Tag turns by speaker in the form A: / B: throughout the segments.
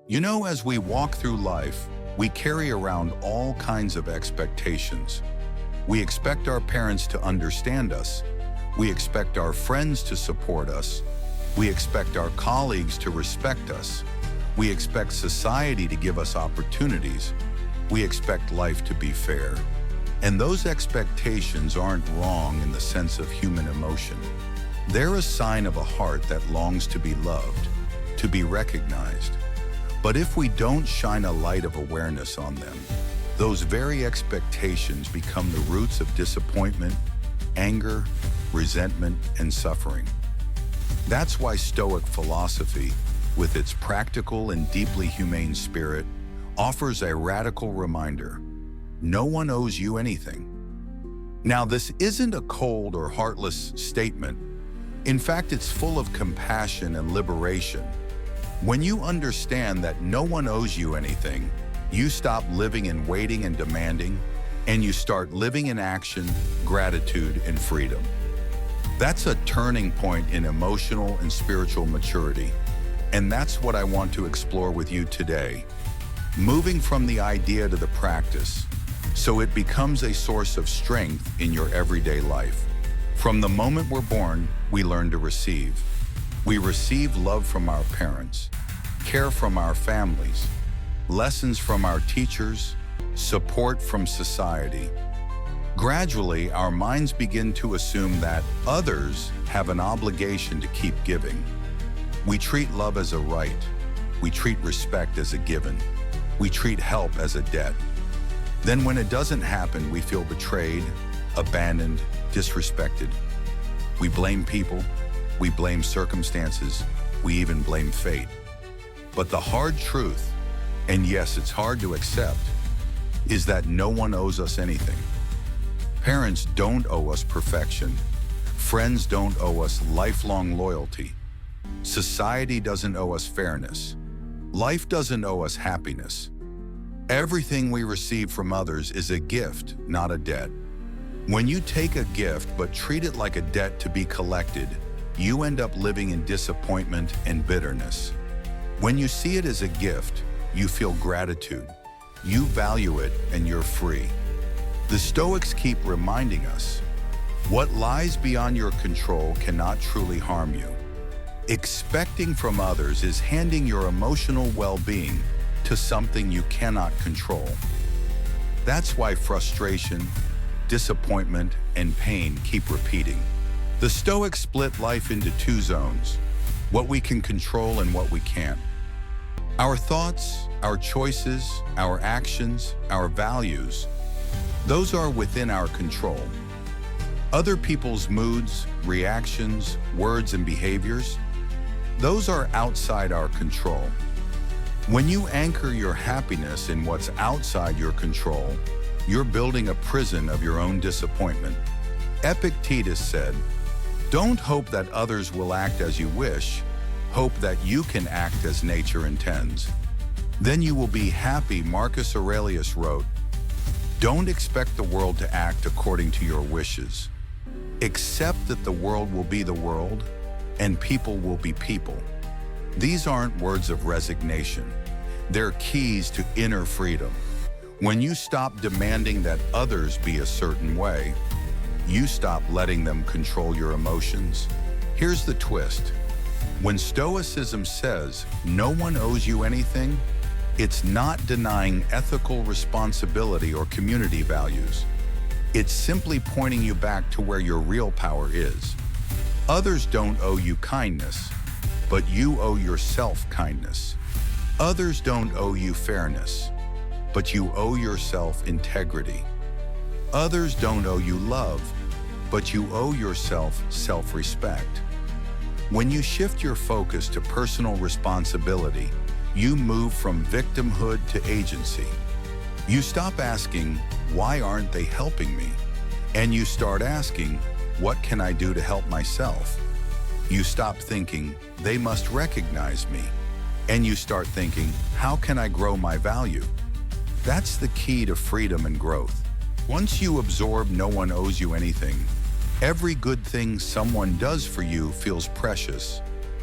A: You know, as we walk through life, we carry around all kinds of expectations. We expect our parents to understand us. We expect our friends to support us. We expect our colleagues to respect us. We expect society to give us opportunities. We expect life to be fair. And those expectations aren't wrong in the sense of human emotion. They're a sign of a heart that longs to be loved, to be recognized. But if we don't shine a light of awareness on them, those very expectations become the roots of disappointment, anger, resentment, and suffering. That's why Stoic philosophy, with its practical and deeply humane spirit, offers a radical reminder: no one owes you anything. Now, this isn't a cold or heartless statement. In fact, it's full of compassion and liberation. When you understand that no one owes you anything, you stop living in waiting and demanding, and you start living in action, gratitude, and freedom. That's a turning point in emotional and spiritual maturity, and that's what I want to explore with you today. Moving from the idea to the practice, so it becomes a source of strength in your everyday life. From the moment we're born, we learn to receive. We receive love from our parents, care from our families, lessons from our teachers, support from society. Gradually, our minds begin to assume that others have an obligation to keep giving. We treat love as a right. We treat respect as a given. We treat help as a debt. Then when it doesn't happen, we feel betrayed, abandoned, disrespected. We blame people. We blame circumstances. We even blame fate. But the hard truth, and yes, it's hard to accept, is that no one owes us anything. Parents don't owe us perfection. Friends don't owe us lifelong loyalty. Society doesn't owe us fairness. Life doesn't owe us happiness. Everything we receive from others is a gift, not a debt. When you take a gift but treat it like a debt to be collected, you end up living in disappointment and bitterness. When you see it as a gift, you feel gratitude. You value it and you're free. The Stoics keep reminding us, what lies beyond your control cannot truly harm you. Expecting from others is handing your emotional well-being to something you cannot control. That's why frustration, disappointment, and pain keep repeating. The Stoics split life into two zones: what we can control and what we can't. Our thoughts, our choices, our actions, our values, those are within our control. Other people's moods, reactions, words, and behaviors, those are outside our control. When you anchor your happiness in what's outside your control, you're building a prison of your own disappointment. Epictetus said, "Don't hope that others will act as you wish. Hope that you can act as nature intends. Then you will be happy." Marcus Aurelius wrote, "Don't expect the world to act according to your wishes. Accept that the world will be the world and people will be people." These aren't words of resignation. They're keys to inner freedom. When you stop demanding that others be a certain way, you stop letting them control your emotions. Here's the twist. When Stoicism says no one owes you anything, it's not denying ethical responsibility or community values. It's simply pointing you back to where your real power is. Others don't owe you kindness, but you owe yourself kindness. Others don't owe you fairness, but you owe yourself integrity. Others don't owe you love, but you owe yourself self-respect. When you shift your focus to personal responsibility, you move from victimhood to agency. You stop asking, "Why aren't they helping me?" And you start asking, "What can I do to help myself?" You stop thinking, "They must recognize me." And you start thinking, "How can I grow my value?" That's the key to freedom and growth. Once you absorb no one owes you anything, every good thing someone does for you feels precious.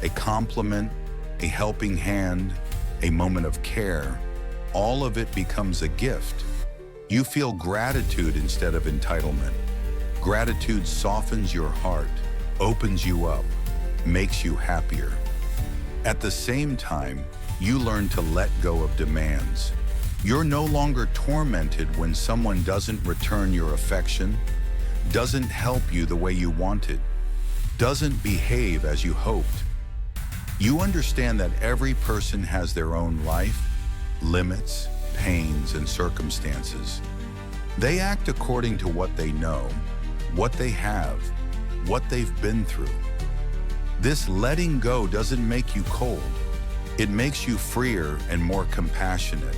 A: A compliment, a helping hand, a moment of care, all of it becomes a gift. You feel gratitude instead of entitlement. Gratitude softens your heart, opens you up, makes you happier. At the same time, you learn to let go of demands. You're no longer tormented when someone doesn't return your affection, doesn't help you the way you wanted, doesn't behave as you hoped. You understand that every person has their own life, limits, pains, and circumstances. They act according to what they know, what they have, what they've been through. This letting go doesn't make you cold. It makes you freer and more compassionate.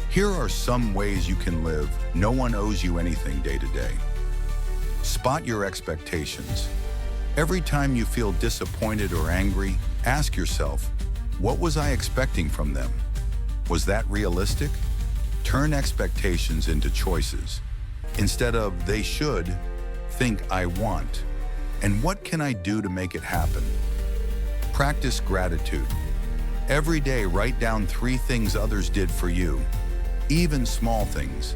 A: Here are some ways you can live no one owes you anything day to day. Spot your expectations. Every time you feel disappointed or angry, ask yourself, what was I expecting from them? Was that realistic? Turn expectations into choices. Instead of they should, think I want. And what can I do to make it happen? Practice gratitude. Every day, write down 3 things others did for you, even small things,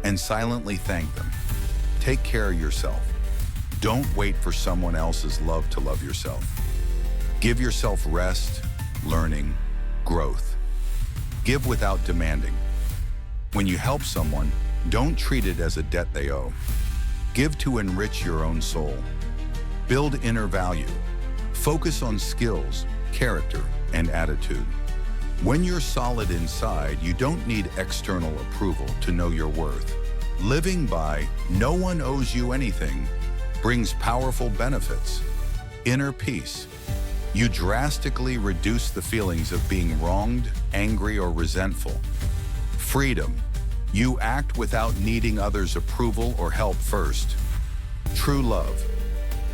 A: and silently thank them. Take care of yourself. Don't wait for someone else's love to love yourself. Give yourself rest, learning, growth. Give without demanding. When you help someone, don't treat it as a debt they owe. Give to enrich your own soul. Build inner value. Focus on skills, character, and attitude. When you're solid inside, you don't need external approval to know your worth. Living by "no one owes you anything" brings powerful benefits. Inner peace. You drastically reduce the feelings of being wronged, angry, or resentful. Freedom. You act without needing others' approval or help first. True love.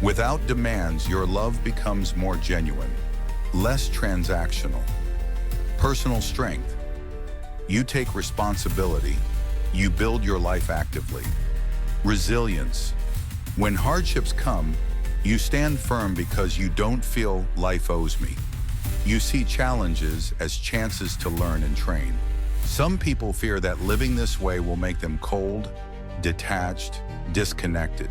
A: Without demands, your love becomes more genuine, less transactional. Personal strength. You take responsibility. You build your life actively. Resilience. When hardships come, you stand firm because you don't feel life owes me. You see challenges as chances to learn and train. Some people fear that living this way will make them cold, detached, disconnected.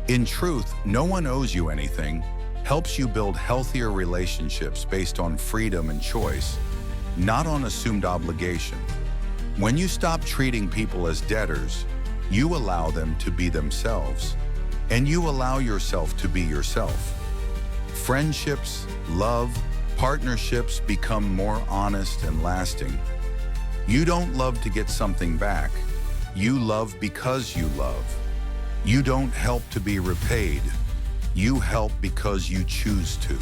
A: In truth, no one owes you anything helps you build healthier relationships based on freedom and choice, not on assumed obligation. When you stop treating people as debtors, you allow them to be themselves, and you allow yourself to be yourself. Friendships, love, partnerships become more honest and lasting. You don't love to get something back. You love because you love. You don't help to be repaid. You help because you choose to.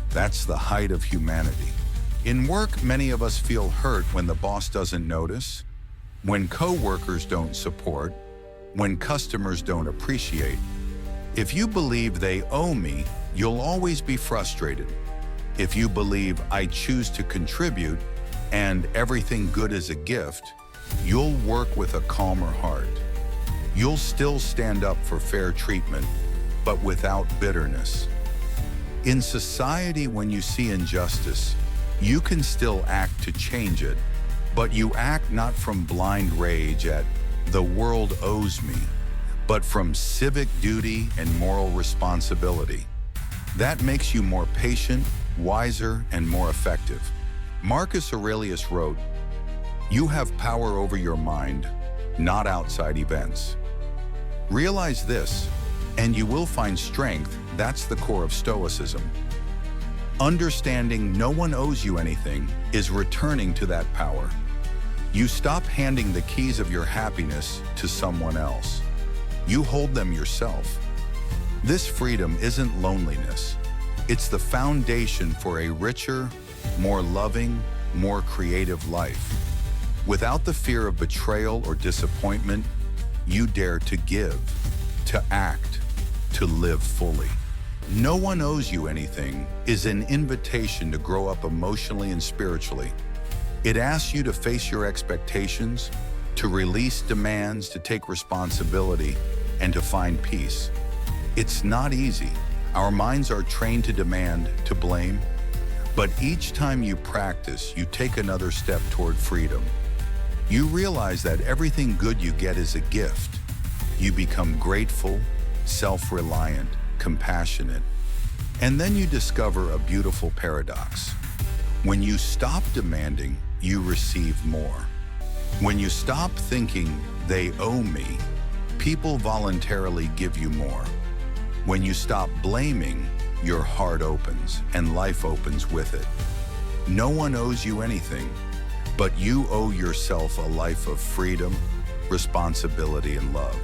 A: That's the height of humanity. In work, many of us feel hurt when the boss doesn't notice, when coworkers don't support, when customers don't appreciate. If you believe they owe me, you'll always be frustrated. If you believe I choose to contribute and everything good is a gift, you'll work with a calmer heart. You'll still stand up for fair treatment, but without bitterness. In society, when you see injustice, you can still act to change it, but you act not from blind rage at "the world owes me," but from civic duty and moral responsibility. That makes you more patient, wiser, and more effective. Marcus Aurelius wrote, "You have power over your mind, not outside events." Realize this, and you will find strength. That's the core of Stoicism. Understanding no one owes you anything is returning to that power. You stop handing the keys of your happiness to someone else. You hold them yourself. This freedom isn't loneliness. It's the foundation for a richer, more loving, more creative life. Without the fear of betrayal or disappointment, you dare to give, to act, to live fully. "No one owes you anything" is an invitation to grow up emotionally and spiritually. It asks you to face your expectations, to release demands, to take responsibility, and to find peace. It's not easy. Our minds are trained to demand, to blame. But each time you practice, you take another step toward freedom. You realize that everything good you get is a gift. You become grateful, self-reliant, compassionate. And then you discover a beautiful paradox. When you stop demanding, you receive more. When you stop thinking, they owe me, people voluntarily give you more. When you stop blaming, your heart opens and life opens with it. No one owes you anything, but you owe yourself a life of freedom, responsibility, and love.